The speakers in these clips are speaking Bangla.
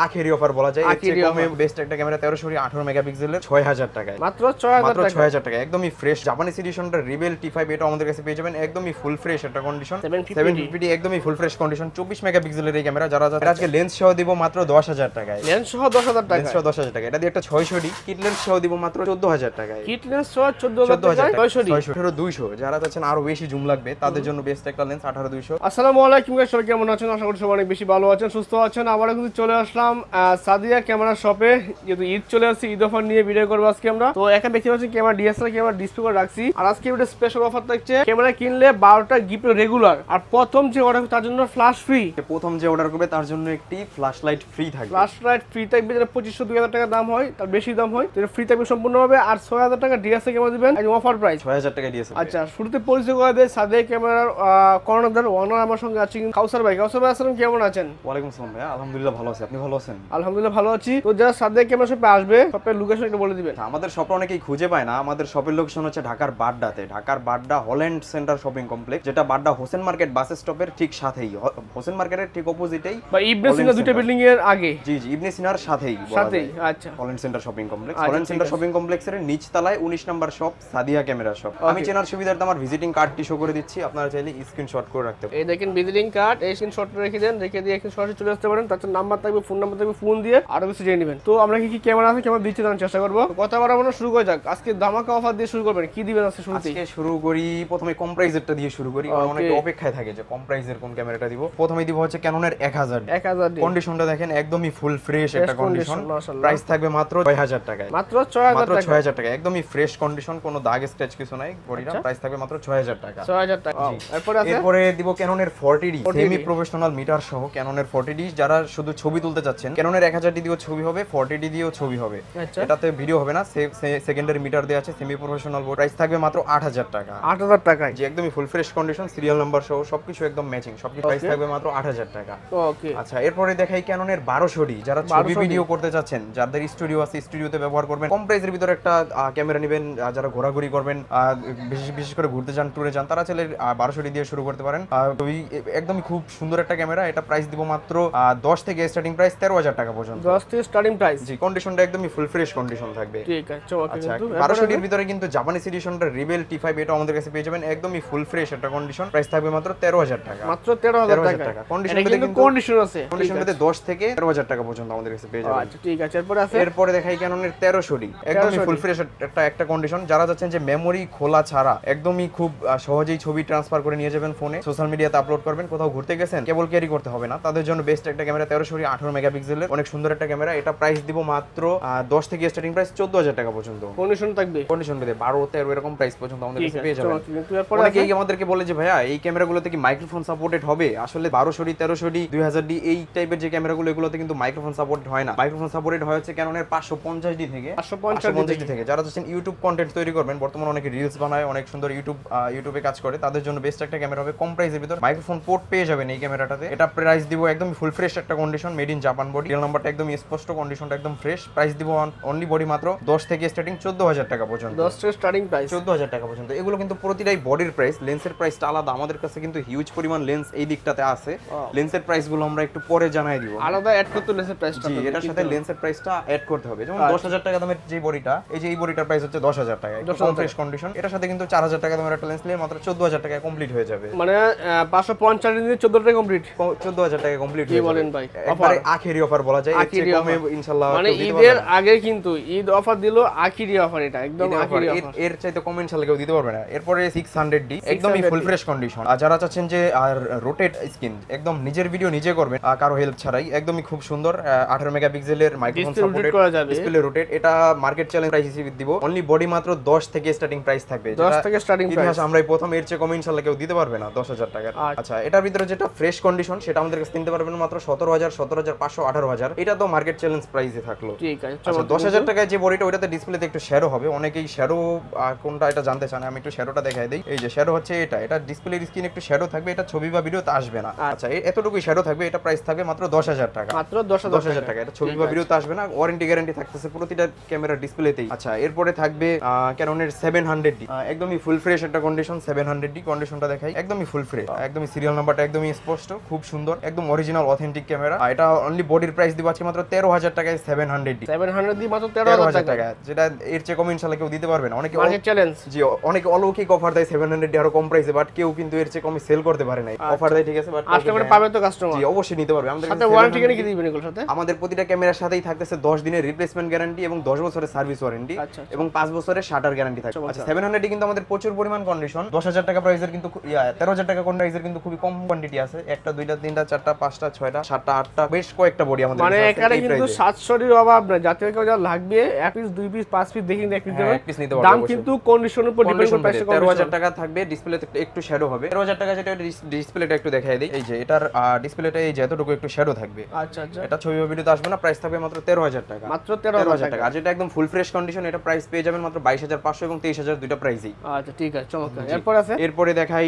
আখেরি অফার বলা যায়। এর চেয়ে কমে বেস্ট একটা ক্যামেরা 1318 মেগাপিক্সেলের 6000 টাকায়, মাত্র 6000 টাকা, একদমই ফ্রেশ জাপানিজ এডিশনটা রিবেল T5 এটা আমাদের কাছে পেয়ে যাবেন একদমই ফুল ফ্রেশ একটা কন্ডিশন, 750D একদমই ফুল ফ্রেশ কন্ডিশন, 24 মেগাপিক্সেলের এই ক্যামেরা। যারা আজকে লেন্স সহ দিব মাত্র 10000 টাকায়, লেন্স সহ 10000 টাকা, লেন্স সহ 10000 টাকা। এটা দিয়ে একটা 600D কিট লেন্স সহ দিব মাত্র 14000 টাকায়, কিট লেন্স সহ 14000 টাকায় 600D 18200। যারা চাচ্ছেন আরো বেশি জুম লাগবে তাদের জন্য বেস্ট একটা লেন্স 18200। আসসালামু আলাইকুম গাইস, সবাই কেমন আছেন? আশা করি সবাই অনেক বেশি ভালো আছেন, সুস্থ আছেন। আবারো কিন্তু চলে আসলাম সাদিয়া ক্যামেরা শপে। যেহেতু ঈদ চলে আসছে, ঈদ অফার নিয়ে ভিডিও করবো আজকে আমরা। তো এখানে দেখতে পাচ্ছি ক্যামেরা ডিএসএলআর ক্যামেরা ডিসপ্লে করে রাখছি। আর আজকে একটা স্পেশাল অফার থাকছে, ক্যামেরা কিনলে 12টা গিফট রেগুলার, আর প্রথম যে অর্ডার তার জন্য ফ্ল্যাশ ফ্রি। প্রথম যে অর্ডার করবে তার জন্য একটি ফ্ল্যাশ লাইট ফ্রি থাকবে। ফ্ল্যাশ লাইট ফ্রি থাকবে, যেটা 2500-2000 টাকা দাম হয়, তার বেশি দাম হয়, তো ফ্রি থাকবে সম্পূর্ণভাবে। আর 6000 টাকা ডিএসএলআর ক্যামেরা দিবেন, একদম অফার প্রাইস 6000 টাকা দিয়েছে। আচ্ছা, শুরুতে পরিচয় করে দেয় সাদিয়া ক্যামেরার কর্ণধার ওনার আমার সঙ্গে আছেন কাউসার ভাই। কাউসার ভাই আসসালাম, কেমন আছেন? ওয়ালাইকুম আসসালাম ভাই, আলহামদুলিল্লাহ ভালো আছি, আপনি ভালো আছেন? আলহামদুলিল্লাহ ভালো আছি। তো যারা সাদিয়া ক্যামেরা শপে আসবে, শপের লোকেশন একটু বলে দিবেন। আমাদের শপে অনেকেই খুঁজে পায় না। আমাদের শপের লোকেশন হচ্ছে ঢাকার বাড্ডাতে, ঢাকার Badda Holland centre shopping complex, যেটা বাড্ডা হোসেন মার্কেট বাস স্টপের ঠিক সাথেই, হোসেন মার্কেটের ঠিক অপোজিটেই বা ইবনে সিনা দুটো বিল্ডিং এর আগে। জি জি, ইবনে সিনার সাথেই। আচ্ছা, Holland centre shopping complex, Holland centre shopping কমপ্লেক্সের নিচ তলায় 19 নম্বর শপ সাদিয়া ক্যামেরা শপ। আমি চেনার সুবিধার্থে আমার ভিজিটিং কার্ডটি শো করে দিচ্ছি, আপনারা চাইলে স্ক্রিনশট করে রাখতে পারেন। এই দেখেন ভিজিটিং কার্ড, এই স্ক্রিনশট রেখে দেন, রেখে দিয়ে এখানে সরাসরি চলে আসতে পারেন। তাছাড়া নাম্বার থাকবে, ফোন নাম্বার থাকবে, ফোন দিয়ে আরো কিছু জেনে নেবেন। তো আমরা কি ক্যামেরা আছে ক্যামেরা দিচ্ছি জানার চেষ্টা করবো। কথা বাড়াবো না, শুরু করে যাক। আজকে ধামাকা অফার দিয়ে শুরু করবেন, কি দিবেন আজকে শুরুতেই? আজকে শুরু করি প্রথমে কম প্রাইজেরটা দিয়ে শুরু করি, অনেকে অপেক্ষায় থাকে যে কম প্রাইজের কোন ক্যামেরাটা দিব। প্রথমে দিব হচ্ছে ক্যাননের 1000 কন্ডিশনটা দেখেন একদমই ফুল ফ্রেশ একটা কন্ডিশন, প্রাইস থাকবে মাত্র 6000 টাকায়, মাত্র 6000 টাকা, একদমই ফ্রেশ কন্ডিশন, কোনো দাগ স্ক্র্যাচ কিছু নাই বডিটা। প্রাইস থাকবে মাত্র 6000 টাকা। এরপরে দিব ক্যাননের 40D সেমি প্রফেশনাল মিটার সহ ক্যাননের 40D। যারা শুধু ছবি তুলতে চাচ্ছেন, ক্যাননের 1000D দিয়েও ছবি হবে, 40D দিয়েও ছবি হবে, এটাতে ভিডিও হবে না, সেকেন্ডারি মিটার দেয়া আছে, সেমি প্রফেশনাল বোর্ড। প্রাইস থাকবে মাত্র 8000 টাকা। 8000 টাকায়, যে একদমই full fresh condition, serial number সহ সবকিছু একদম ম্যাচিং, সবকিছু। প্রাইস থাকবে মাত্র 8000 টাকা। ওকে, আচ্ছা, এরপরে দেখাই ক্যাননের 1200D। যারা ছবি ভিডিও করতে চাচ্ছেন, যাদের স্টুডিও আছে, স্টুডিওতে ব্যবহার করবেন, কম প্রাইসের ভিতরে একটা ক্যামেরা নেবেন। যারা ঘোরাঘুরি করবেন, বিশেষ করে ঘুরতে যান, ট্যুরে যান, তারা চাইলে 1200D দিয়ে শুরু করতে পারেন। একদমই খুব সুন্দর একটা ক্যামেরা। এটা প্রাইস দিব মাত্র 10 থেকে স্টার্টিং প্রাইস 13000 টাকা পর্যন্ত। 10 থেকে স্টার্টিং প্রাইস। জি, কন্ডিশনটা একদমই ফুল ফ্রেশ কন্ডিশন থাকবে। ঠিক আছে, ওকে। আচ্ছা, 1200D এর ভিতরে কিন্তু জাপানিজ এডিশনটা রিবেল T5 এটা আমাদের কাছে পেয়ে যাবেন একদমই ফুল ফ্রেশ একটা কন্ডিশন। প্রাইস থাকবে মাত্র 13000 টাকা, মাত্র 13000 টাকা। কন্ডিশনে কিন্তু কন্ডিশন আছে, কন্ডিশনে 10 থেকে 13000 টাকা পর্যন্ত আমাদের কাছে পেয়ে যাবেন। আচ্ছা, ঠিক আছে। এরপরে দেখাই ক্যাননের 1300D একদমই ফুল ফ্রেশ একটা কন্ডিশন। যারা যাচ্ছেন যে মেমোরি খোলা ছাড়া একদমই খুব সহজেই ছবি ট্রান্সফার করে নিয়ে যাবেন ফোনে, সোশ্যাল মিডিয়াতে আপলোড করবেন, কোথাও ঘুরতে গেছেন, কেবল ক্যারি করতে হবে না, তাদের জন্য বেস্ট একটা ক্যামেরা 1300D 18 মেগাপিক্সেলের অনেক সুন্দর একটা ক্যামেরা। এটা প্রাইস দিব মাত্র 10 থেকে স্টার্টিং প্রাইস 14000 টাকা পর্যন্ত। কন্ডিশন থাকবে, কন্ডিশন পেতে 12 13 এরকম প্রাইস পর্যন্ত আমাদের কাছে পেয়ে যাবেন। অনেকেই আমাদেরকে বলে যে ভাইয়া এই ক্যামেরাগুলোতে কি মাইক্রোফোন সাপোর্টেড হবে? আসলে 1200D 1300D 2000D এই টাইপের যে ক্যামেরাগুলো, এগুলোতে কিন্তু মাইক্রোফোন সাপোর্ট হয় না। মাইক্রোফোন সাপোর্টেড হয় হচ্ছে ক্যাননের 550D থেকে 550D থেকে। যারা চাচ্ছেন ইউটিউব কন্টেন্ট তৈরি করবেন, বর্তমানে অনেকে রিলস বানায়, অনেক সুন্দর ইউটিউবে কাজ করে, তাদের জন্য বেস্ট একটা ক্যামেরা হবে। কম প্রাইসের ভিতর মাইক্রোফোন পোর্ট পেয়ে যাবেন এই ক্যামেরাটাতে। এটা প্রাইস দিব একদম ফুল ফ্রেশ একটা condition, made in Japan body, real নাম্বারটা একদম স্পষ্ট, কন্ডিশনটা একদম ফ্রেশ। প্রাইস দিব অনলি বডি মাত্র 10 থেকে স্টার্টিং 14000 টাকা পর্যন্ত। 10 থেকে স্টার্টিং প্রাইস 14000 টাকা পর্যন্ত। এগুলো কিন্তু প্রতিটাই বডির প্রাইস, লেন্সের প্রাইসটা আলাদা। আমাদের কাছে কিন্তু হিউজ পরিমাণ লেন্স এই দিকটাতে আছে, লেন্সের প্রাইসগুলো আমরা একটু পরে জানাই দিব। আলাদা অ্যাড করতে লেন্সের প্রাইসটা, জি, এটার সাথে লেন্সের প্রাইসটা অ্যাড করতে হবে। যেমন 10000 টাকা দামের যে বডিটা, এই যে এই বডিটার প্রাইস হচ্ছে 10000 টাকা, একদম ফ্রেশ কন্ডিশন। এটার সাথে কিন্তু 4000 টাকা দামের একটা লেন্স নিলে মাত্র 14000 টাকা কমপ্লিট হয়ে যাবে। মানে 550 দিয়ে 14 টাকা কমপ্লিট, 14000 টাকা কমপ্লিট হয়ে যাবে। বলেন ভাই, একবারে আখেরি অফার বলা যায়। এর চেয়ে কমে ইনশাআল্লাহ মানে ঈদের আগে কিন্তু ঈদ অফার দিলো, আখেরি অফার, এটা একদম আখেরি অফার। এর চাইতে কম ইনশাআল্লাহ কেউ দিতে পারবে না। এরপরে 600D একদমই ফুল ফ্রেশ কন্ডিশন। আর যারা চাচ্ছেন যে আর রোটেট স্ক্রিন, একদম নিজের ভিডিও নিজে করবেন কারো হেল্প ছাড়াই, একদমই খুব সুন্দর 18 মেগাপিক্সেলের মাইক্রোফোন সাপোর্টেড ডিসপ্লে রোটেট। এটা মার্কেট চ্যালেঞ্জ প্রাইস হিসেবে দিব অনলি বডি মাত্র 10 থেকে স্টার্টিং প্রাইস থাকবে। 10 থেকে স্টার্টিং প্রাইস আমরাই প্রথম, এর চেয়ে কম ইনশাআল্লাহ কেউ দিতে পারবে না 10000 টাকা। আচ্ছা, এটার ভিতরে যেটা ফ্রেশ কন্ডিশন সেটা আমাদের কাছে কিনতে পারবেন মাত্র 17000, 17500, 18000। এটা তো মার্কেট চ্যালেঞ্জ প্রাইসে থাকলো। ঠিক আছে, আচ্ছা, 10000 টাকায় যে বডিটা, ওটাতে ডিসপ্লেতে একটু শ্যাডো হবে। অনেকেই শ্যাডো কোনটা এটা জানতে চান, আমি একটু শ্যাডোটা দেখাই দেই। এই যে শ্যাডো হচ্ছে এটা ডিসপ্লের স্ক্রিন একটু শ্যাডো থাকবে, এটা ছবি বা ভিডিওতে আসবে না। আচ্ছা, এতটুকুই শ্যাডো থাকবে। এটা প্রাইস থাকবে মাত্র 10000 টাকা, মাত্র 10000 টাকা। এটা ছবি বা ভিডিওতে আসবে না, ওয়ারেন্টি গ্যারান্টি থাকতেছে প্রতিটা ক্যামেরার ডিসপ্লেতেই। আচ্ছা, এরপরে থাকবে ক্যাননের 700D একদমই ফুল ফ্রেশ একটা কন্ডিশন। 700D কন্ডিশনটা দেখাই, একদমই ফুল ফ্রেশ, একদমই সিরিয়াল নাম্বারটা একদমই স্পষ্ট, খুব সুন্দর, একদম অরিজিনাল অথেন্টিক ক্যামেরা। এটা অনলি বডির প্রাইস দিব আজকে মাত্র 13000 টাকায় 700D 700 দি মাত্র 13000 টাকা, যেটা এর চেয়ে কম ইনশাআল্লাহ কেউ দিতে পারবে না। অনেকে মার্কেট চ্যালেঞ্জ, জি অনেকে অলৌকিক অফার দেয় 700D আরো কম প্রাইসে, বাট কেউ কিন্তু এর চেয়ে কমে সেল করতে পারে না। অফার দেয় ঠিক আছে, বাট আজকে করে পাবে তো কাস্টমার, জি অবশ্যই নিতে পারবে। আমাদের সাথে ওয়ারেন্টি কি দিবেন এগুলোর সাথে? আমাদের প্রতিটা ক্যামেরার সাথেই থাকতেছে 10 দিনের রিপ্লেসমেন্ট গ্যারান্টি এবং 10 বছরের সার্ভিস ওয়ারেন্টি এবং 5 বছরের শাটার গ্যারান্টি থাকে। আচ্ছা 700D কিন্তু আমাদের প্রচুর পরিমাণ কন্ডিশন, 10000 টাকা প্রাইসের কিন্তু 13000 টাকা কোন প্রাইসের কিন্তু খুবই কম কোয়ান্টিটি আছে। একটা দুইটা তিনটা চারটা পাঁচটা ছয়টা সাতটা আটটা বেশ কয়েকটা বডি আমাদের মানে এখানে কিন্তু 700 অভাব না, জাতীয় কেউ যা লাগবে এক পিস দুই পিস পাঁচ পিস দেখি এক পিস দেবেন, এক পিস নিতে পারবে। দাম কিন্তু কন্ডিশনের উপর ডিপেন্ড করে প্রাইসে 13000 টাকা থাকবে, ডিসপ্লেতে একটু শ্যাডো হবে। 13000 টাকা যেটা ডিসপ্লেটা একটু দেখাই দেই, এই যে এটার ডিসপ্লেটা এই যে এতটুকু একটু শ্যাডো থাকবে। আচ্ছা আচ্ছা, এটা ছবি ভিডিওতে আসবে না, প্রাইস থাকবে মাত্র 13000 টাকা, মাত্র 13000 টাকা। আর যেটা একদম ফুল ফ্রেশ কন্ডিশন এটা প্রাইস পেয়ে যাবেন মাত্র 22500 এবং 23000 দুইটা প্রাইসই। আচ্ছা ঠিক আছে, চমৎকার। এরপরে দেখাই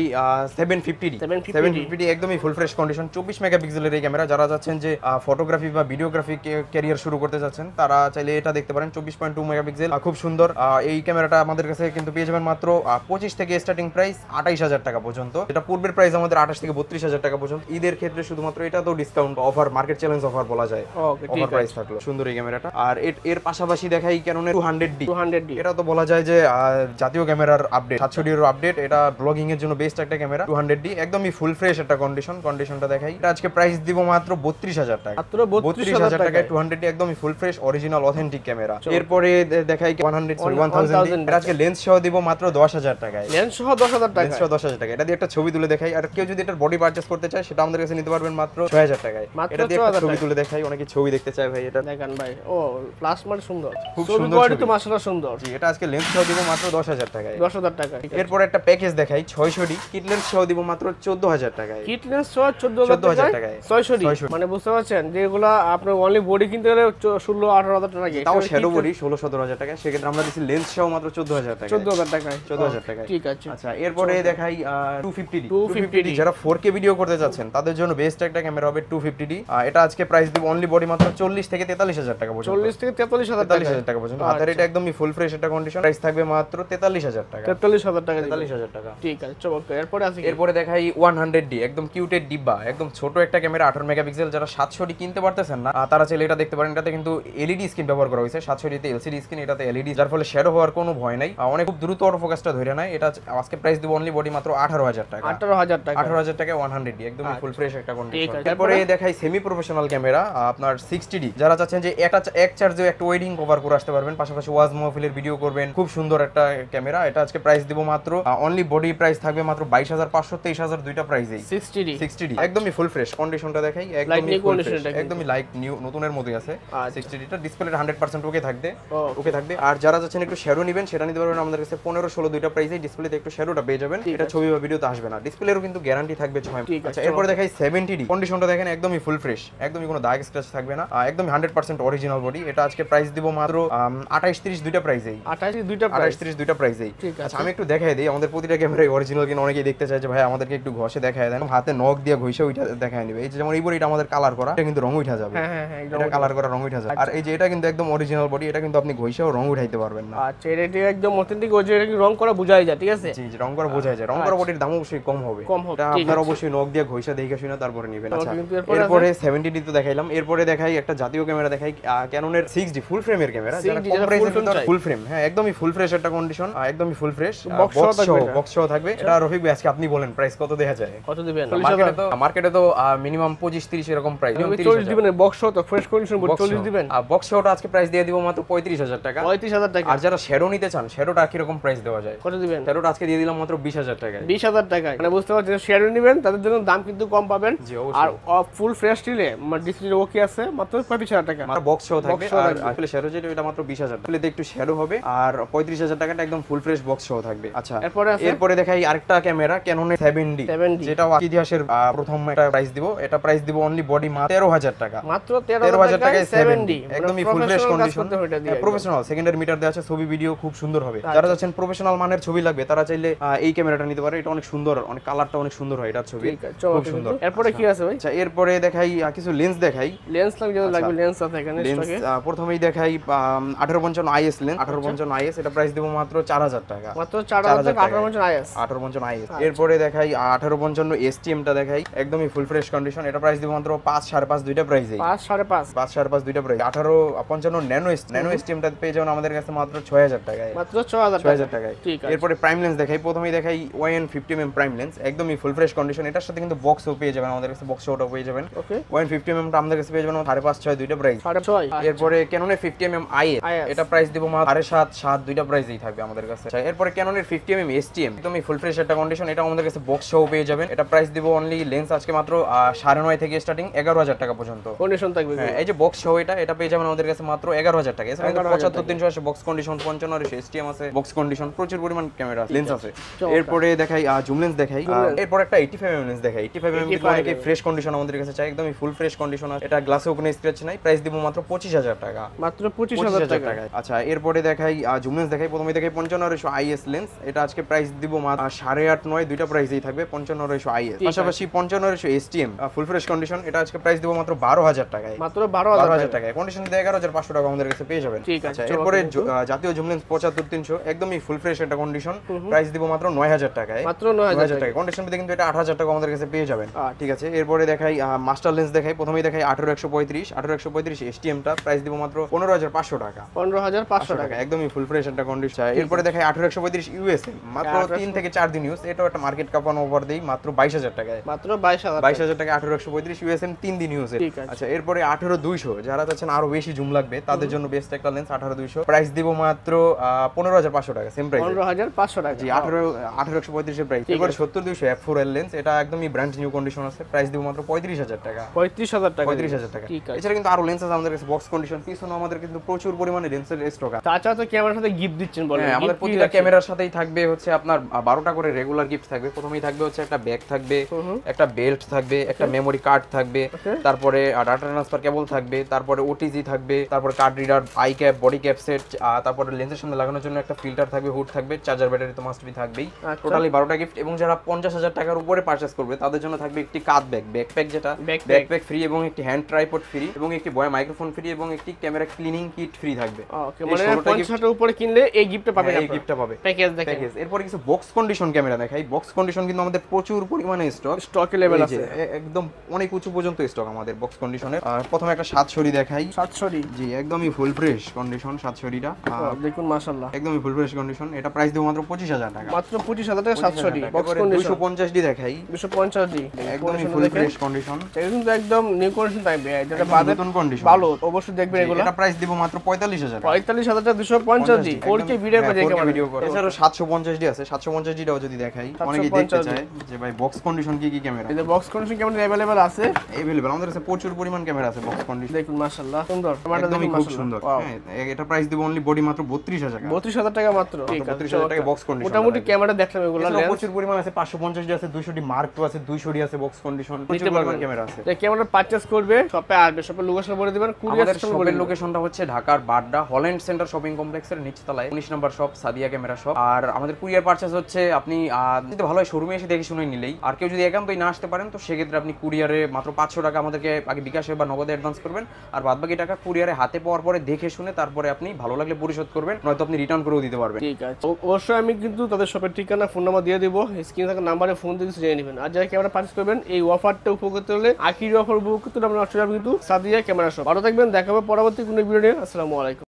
750D একদমই ফুল ফ্রেশ কন্ডিশন 24 মেগাপিক্সেলের এই ক্যামেরা। যারা যাচ্ছেন যে ফটোগ্রাফি বা ভিডিওগ্রাফি ক্যারিয়ার শুরু করতে যাচ্ছেন তারা চাইলে এটা দেখতে পারেন। 24.2 মেগাপিক্সেল, খুব সুন্দর। এই ক্যামেরাটা আমাদের কাছে কিন্তু পেয়ে যাবেন মাত্র 25 থেকে স্টার্টিং প্রাইস 28000 টাকা পর্যন্ত। এটা পূর্বের প্রাইস আমাদের 28 থেকে 32000 টাকা পর্যন্ত। ঈদের ক্ষেত্রে শুধুমাত্র এটা তো discount offer, market challenge offer বলা যায়। অফার প্রাইস থাকলো, সুন্দর এই ক্যামেরাটা। আর এর পাশাপাশি দেখাই ক্যাননের 200D। এটা তো বলা যায় যে জাতীয় ক্যামেরার আপডেট, 700D এর আপডেট। এটা ব্লগিং এর জন্য বেস্ট একটা ক্যামেরা। 200D একদমই ফুল ফ্রেশ একটা কন্ডিশনটা দেখাই। এটা আজকে প্রাইস দিব মাত্র 32000 টাকা, মাত্র 32000 টাকায় 200D একদমই full fresh original authentic camera. এরপরে দেখাই 1000D। এটা আজকে লেন্স সহ দিব মাত্র 10000 টাকায়, লেন্স সহ 10000 টাকা, লেন্স সহ 10000 টাকা। এটা দিয়ে একটা ছবি তুলে দেখাই। আর কেউ যদি এটার বডি পারচেজ করতে চায় সেটা আমাদের কাছে নিতে পারবেন মাত্র 6000 টাকায়। এটা দিয়ে একটা ছবি তুলে দেখাই, অনেকে ছবি দেখতে চায় ভাই। এটা দেখেন ভাই, ও প্লাস মানে সুন্দর, খুব সুন্দর কোয়ালিটি তো মাশাআল্লাহ সুন্দর। জি এটা আজকে লেন্স সহ দিব মাত্র 10000 টাকায়, 10000 টাকা। এরপর একটা প্যাকেজ দেখাই 600D কিট লেন্স সহ দিব মাত্র 14000 টাকায়, কিট লেন্স সহ 14000 টাকায় 600D। মানে বুঝতে পারছেন যে এগুলো আপনার অনলি বডি কিনতে গেলে 16-18000 টাকা লাগে, তাও শ্যাডো বডি 16-17000 টাকা। সেক্ষেত্রে আমরা দিছি লেন্স সহ মাত্র 14000 টাকা, 14000 টাকায়, 14000 টাকায়। ঠিক আছে। আচ্ছা এরপরে দেখাই 250D। যারা 4K ভিডিও করতে যাচ্ছেন তাদের জন্য বেস্ট একটা ক্যামেরা হবে 250D। এটা আজকে প্রাইস দিব অনলি বডি মাত্র 40 থেকে 43000 টাকা পর্যন্ত, 40 থেকে 43000 টাকা পর্যন্ত। হাতের এটা একদমই ফুল ফ্রেশ একটা কন্ডিশন, প্রাইস থাকবে মাত্র 43000 টাকা, 43000 টাকা, 43000 টাকা। ঠিক আছে চমৎকার। এরপরে দেখাই 100D একদম কিউটের ডিব্বা, একদম ছোট একটা ক্যামেরা 18 মেগাপিক্সেল। যারা 700D কিনতে পারতেছেন না তারা চাইলে এটা দেখতে পারেন। এটাতে কিন্তু এলইডি স্ক্রিন ব্যবহার করা হয়েছে, 700D তে এলসিডি স্ক্রিন, এটাতে এলইডি, যার ফলে শ্যাডো হওয়ার কোনো ভয় নাই। অনেক খুব দ্রুত অটো ফোকাসটা ধরে নেয়। এটা আজকে প্রাইস দিব অনলি বডি মাত্র 18000 টাকা, 18000 টাকায় 100D একদমই ফুল ফ্রেশ একটা কন্ডিশন। তারপরে দেখাই সেমি প্রফেশনাল ক্যামেরা আপনার 60D। যারা চাচ্ছেন যে এক চার্জে একটা ওয়েডিং কভার করে আসতে পারবেন, পাশাপাশি ওয়াজ মাহফিলের ভিডিও করবেন, খুব সুন্দর একটা ক্যামেরা। এটা আজকে প্রাইস দিব মাত্র অনলি বডি প্রাইস থাকবে মাত্র 22500 23000 দুইটা প্রাইসেই। 60D একদমই ফুল ফ্রেশ কন্ডিশনটা দেখাই, একদমই লাইক নিউ নতুনের মতোই আছে 60D টা। ডিসপ্লেটা 100% ওকে থাকবে। আর যারা যাচ্ছেন একটু শ্যাডো নেবেন সেটা নিতে পারবেন আমাদের কাছে 15-16 দুইটা প্রাইসে। ডিসপ্লেতে একটু শ্যাডোটা পেয়ে যাবেন, এটা ছবি বা ভিডিওতে আসবে না। ডিসপ্লেরও কিন্তু গ্যারান্টি থাকবে 6 মাস। আচ্ছা এরপর দেখাই 70D। কন্ডিশনটা দেখেন একদমই ফুল ফ্রেশ, একদমই কোনো দাগ স্ক্র্যাচ থাকবে না, একদমই 100% অরিজিনাল বডি। এটা আজকে প্রাইস দিব মাত্র 28-30 দুইটা প্রাইসেই, 28-30 দুইটা প্রাইসেই। আচ্ছা আমি একটু দেখাই দিই আমাদের প্রতিটা ক্যামেরাই অরিজিনাল কিনা। অনেকেই দেখতে চায় যে ভাই আমাদেরকে একটু ঘষে দেখায় দেন, হাতে নখ দিয়ে ঘষে ওইটা দেখায় নিবে। এই যে যেমন এই বডিটা আমাদের কালার করা, এটা কিন্তু রং উঠা যাবে, এটা কালার করা রং উঠা যাবে। আর এই যে এটা কিন্তু একদম অরিজিনাল বডি, এটা কিন্তু আপনি ঘষেও রং উঠাইতে পারবেন না। আচ্ছা এটা একদম অথেন্টিক, ওই যে রং করা বোঝাই যায়, ঠিক আছে? জি জি রং করা বোঝাই যায়। রং করা বডির দাম অবশ্যই কম হবে, এটা আপনারা অবশ্যই নখ দিয়ে ঘষে দেখে শুনে তারপরে নেবেন। আচ্ছা এরপরে 70D তো দেখাইলাম। এরপরে দেখাই একটা জাতীয় ক্যামেরা দেখাই, ক্যাননের 6D ফুল ফ্রেমের ক্যামেরা, ফুল ফ্রেম, হ্যাঁ একদমই ফুল ফ্রেশ একটা কন্ডিশন, একদমই ফুল ফ্রেশ, বক্স সহ থাকবে। এটা রফিক ভাই আজকে আপনি বলেন প্রাইস কত দেখা যায়? কত দিবেন? মার্কেটে তো মিনিমাম 25-30 এরকম প্রাইস, 40 দিবেন। বক্স সহ তো ফ্রেশ কন্ডিশন 40 দিবেন। আর বক্স সহটা আজকে প্রাইস দিয়ে দিব মাত্র 35000 টাকা, 35000 টাকা। আর যারা শ্যাডো নিতে চান শ্যাডোটা কি রকম প্রাইস দেওয়া যায়? কত দিবেন? শ্যাডোটা আজকে দিয়ে দিলাম মাত্র 20000 টাকায়, 20000 টাকায়। মানে বুঝতে পারছেন শ্যাডো নেবেন তাদের জন্য দাম কিন্তু কম পাবেন। আর ফুল ফ্রেশ নিলে মানে ডিসপ্লে ওকে আছে মাত্র 25000 টাকা, আর বক্স সহ থাকবে। আর আসলে শ্যাডো যেটা এটা মাত্র 20000 টাকা, তাহলে একটু শ্যাডো হবে। আর 35000 টাকাটা একদম ফুল ফ্রেশ বক্স সহ থাকবে। আচ্ছা এরপরে দেখাই আরেকটা ক্যামেরা ক্যাননের 7D, যেটা ইতিহাসের প্রথম একটা প্রাইস দিব। এটা প্রাইস দিব অনলি বডি মাত্র 13000 টাকা, মাত্র 13000 টাকায় 7D একদমই full fresh condition, professional secondary meter দেওয়া আছে, ছবি ভিডিও খুব সুন্দর হবে। যারা যাচ্ছেন প্রফেশনাল মানের ছবি লাগবে তারা চাইলে এই ক্যামেরাটা নিতে পারে। এটা অনেক সুন্দর, অনেক কালারটা অনেক সুন্দর হয় এটার ছবি, খুব সুন্দর। এরপরে কি আছে ভাই? আচ্ছা এরপরে দেখাই কিছু লেন্স দেখাই। লেন্স লাগবে, লেন্স আছে এখানে স্টকে। প্রথমেই দেখাই 1855 IS লেন্স, 1855 IS। এটা প্রাইস দেব মাত্র 4000 টাকা, মাত্র 4000 টাকা 1855 IS, 1855 IS। এরপরে দেখাই 1855 STM টা দেখাই, একদমই ফুল ফ্রেশ কন্ডিশন। এটা প্রাইস দেব মাত্র 5-5.5 5.5 দুইটা প্রাইসে, 5 5.5 5 5.5 দুইটা প্রাইস। 1855 ন্যানো এসটিএমটা পেয়ে যাবেন আমাদের কাছে মাত্র 6000 টাকায়, মাত্র 6000 টাকায়। ঠিক আছে। এরপরে প্রাইম লেন্স দেখাই, প্রথমেই দেখাই ওয়ান 50mm প্রাইম লেন্স, একদমই ফুল ফ্রেশ কন্ডিশন। এটার সাথে কিন্তু বক্সও পেয়ে যাবেন আমাদের কাছে, বক্সটাও পেয়ে যাবেন। ওকে, ওয়ান 50mm টা আমাদের কাছে পেয়ে যাবেন 5.5 6 দুইটা প্রাইস। 6.5। এরপরে ক্যাননের 50mm IS, এটা প্রাইস দিব মাত্র 7.5 7 দুইটা প্রাইসেই থাকবে আমাদের কাছে। এরপরে ক্যাননের 50mm STM, একদমই ফুল ফ্রেশ একটা কন্ডিশন, এটা আমাদের কাছে বক্স সহ পেয়ে যাবেন। এটা প্রাইস দিব অনলি লেন্স আজকে মাত্র 9.5 থেকে স্টার্টিং 11000 টাকা পর্যন্ত কন্ডিশন থাকবে। হ্যাঁ, এই যে বক্স সহ এটা পেয়ে যাবেন আমাদের কাছে মাত্র 11000 টাকা। এছাড়া 75300 আছে বক্স কন্ডিশন, 55 STM আছে বক্স কন্ডিশন, প্রচুর পরিমাণ ক্যামেরা লেন্স আছে। এরপরে দেখাই জুম লেন্স দেখাই, এরপর একটা 85mm লেন্স দেখাই। 85mm কিন্তু অনেকে ফ্রেশ কন্ডিশন আমাদের কাছে চাই, একদমই ফুল ফ্রেশ কন্ডিশন আছে। এটা গ্লাসেও কোনো স্ক্র্যাচ নাই, প্রাইস দিব মাত্র 25000 টাকা, মাত্র 25000 টাকা। আচ্ছা, এরপরে দেখাই জুম লেন্স দেখাই, প্রথমে দেখাই 55 IS লেন্স, এটা আজকে প্রাইস দিব মাত্র 8.5 9 দুইটা প্রাইসেই থাকবে 55 IS। পাশাপাশি 55 STM ফুল ফ্রেশ কন্ডিশন, এটা আজকে প্রাইস দিব মাত্র 12000 টাকায়, মাত্র 12000 টাকায়। কন্ডিশন দিয়ে 11500 টাকা আমাদের কাছে পেয়ে যাবেন। আচ্ছা, এরপরে জাতীয় জুম লেন্স 75300, একদমই ফুল ফ্রেশ একটা কন্ডিশন, প্রাইস দিব মাত্র 9000 টাকায়, মাত্র 9000 টাকা। কন্ডিশন দিয়ে কিন্তু এটা 8000 টাকা আমাদের কাছে পেয়ে যাবেন। ঠিক আছে, এরপরে দেখাই মাস্টার লেন্স দেখাই, প্রথমেই দেখাই 18135 STM টা প্রাইস দিব মাত্র 15500 টাকা, 15500 টাকা, একদমই ফুল ফ্রেশ একটা কন্ডিশন। এরপরে দেখাই 18135 USM, মাত্র 3 থেকে 4 দিন ইউজ, এটাও একটা মার্কেট কাপানো অফার দেই মাত্র 22000 টাকায়, মাত্র 22000 টাকা 18135 USM 3 দিন ইউজ। আচ্ছা, এরপরে 18200, যারা চাচ্ছেন আরো বেশি জুম লাগবে তাদের জন্য বেস্ট একটা লেন্স 18200, প্রাইস দিব মাত্র 15500 টাকা, সেম প্রাইস 15500 টাকা। জি, 18135 এর প্রাইস। এরপরে 70200 F4L লেন্স, এটা একদমই ব্র্যান্ড নিউ কন্ডিশন আছে, প্রাইস দিব মাত্র 35000 টাকা, 35000 টাকা, 35000 টাকা। এছাড়া কিন্তু আরো লেন্স আছে আমাদের কাছে বক্স কন্ডিশন, পিছনে আমাদের কিন্তু প্রচুর পরিমাণে লেন্সের স্টক আছে। তাছাড়া তো ক্যামেরার সাথে গিফট দিচ্ছেন বলেন? হ্যাঁ, আমাদের প্রতিটা ক্যামেরার সাথেই থাকবে হচ্ছে আপনার 12টা করে রেগুলার গিফট থাকবে। প্রথমেই থাকবে হচ্ছে একটা ব্যাগ থাকবে, একটা বেল্ট থাকবে, একটা মেমোরি কার্ড থাকবে, তারপরে ডাটা ট্রান্সফার কেবল থাকবে, তারপরে ওটিজি থাকবে, তারপরে card reader, I cap, body cap set, তারপরে লেন্সের সামনে লাগানোর জন্য একটা ফিল্টার থাকবে, হুড থাকবে, চার্জার ব্যাটারি তো মাস্ট বি থাকবেই। টোটালি 12টা গিফট। এবং যারা 50000 টাকার উপরে পারচেজ করবে তাদের জন্য থাকবে একটি কাঁধ ব্যাগ, ব্যাকপ্যাক, যেটা ব্যাকপ্যাক ফ্রি, এবং একটি হ্যান্ড ট্রাইপড ফ্রি, এবং একটি বয় মাইক্রোফোন ফ্রি, এবং একটি ক্যামেরা ক্লিনিং কিট ফ্রি থাকবে। ওকে, মানে 50 এর উপরে কিনলে এই গিফটটা পাবেন, এই গিফটটা পাবে প্যাকেজ দেখেন। এরপর কিছু বক্স কন্ডিশন ক্যামেরা দেখাই। বক্স কন্ডিশন কিন্তু আমাদের প্রচুর পরিমাণে স্টক লেভেল আছে, একদম অনেক উঁচু পর্যন্ত স্টক আমাদের বক্স কন্ডিশনের। প্রথমে একটা 7 দেখাই, 7 জি, একদমই ফুল ফ্রেশ কন্ডিশন 7টা, দেখুন মাশাআল্লাহ, একদমই ফুল ফ্রেশ কন্ডিশন। এটা প্রাইস দেব মাত্র 25000 টাকা, মাত্র 25000 টাকা 7 বক্স কন্ডিশন। 250 দেখাই, 250 একদমই ফুল ফ্রেশ কন্ডিশন, এটা কিন্তু একদম নিউ কন্ডিশন থাকবে, এটা নতুন কন্ডিশন, ভালো, অবশ্যই দেখবেন এগুলো। এটা প্রাইস দেব মাত্র 45000 45000 টাকা 250 4K ভিডিও করে দেখে ভিডিও করে। এছাড়া 750 আছে, 750 টাও যদি দেখাই, অনেকেই দেখতে চায় যে ভাই বক্স কন্ডিশন কি কি ক্যামেরা। এই যে বক্স কন্ডিশন ক্যামেরা अवेलेबल আছে, अवेलेबल আমাদের কাছে প্রচুর পরিমাণ ক্যামেরা আছে বক্স কন্ডিশন। দেখুন মাশাআল্লাহ, সুন্দর, ক্যামেরাটা একদমই দেখুন খুব মাশাআল্লাহ সুন্দর। হ্যাঁ, এটা প্রাইস দেব অনলি বডি মাত্র 32000 টাকা, 32000 টাকা মাত্র। ঠিক আছে, 32000 টাকা বক্স কন্ডিশন। মোটামুটি ক্যামেরা দেখলাম এগুলো, লেন্স প্রচুর পরিমাণ আছে, 550 আছে, 200 মার্ক 2 আছে, 200 আছে বক্স কন্ডিশন, প্রচুর পরিমাণ ক্যামেরা আছে। এই ক্যামেরা পারচেজ করবে শপে আসবে, শপের লোকেশন বলে দিবেন, কুরিয়ার সিস্টেম বলে। লোকেশনটা হচ্ছে ঢাকার বাড্ডা হল্যান্ড সেন্টার শপিং কমপ্লেক্সের নিচতলায় 19 নম্বর শপ, সাদিয়া ক্যামেরা শপ। আর আমাদের কুরিয়ার পারচেজ হচ্ছে আপনি যদি ভালো হয় শোরুমে এসে দেখে শুনে নিলেই, আর কেউ যদি একান্তই না আসতে পারেন তো সেক্ষেত্রে আপনি কুরিয়ারে মাত্র 500 টাকা আমাদেরকে আগে বিকাশে বা নগদে অ্যাডভান্স করবেন, আর বাদবাকি টাকা কুরিয়ারে হাতে পাওয়ার পরে দেখে শুনে তারপরে আপনি ভালো লাগলে পরিশোধ করবেন, নয়তো আপনি রিটার্ন করেও দিতে পারবেন। ঠিক আছে, অবশ্যই আমি কিন্তু তাদের শপের ঠিকানা, ফোন নাম্বার দিয়ে দেবো, স্ক্রিনে থাকা নাম্বারে ফোন দিয়ে জেনে নেবেন। আর যারা ক্যামেরা পারচেজ করবেন এই অফারটা উপভোগ করতে হলে, আখির অফার উপভোগ করতে হলে আপনারা কিন্তু সাদিয়া ক্যামেরা শপ। ভালো থাকবেন, দেখাবো পরবর্তী কোনো ভিডিও নিয়ে। আসসালামু আলাইকুম।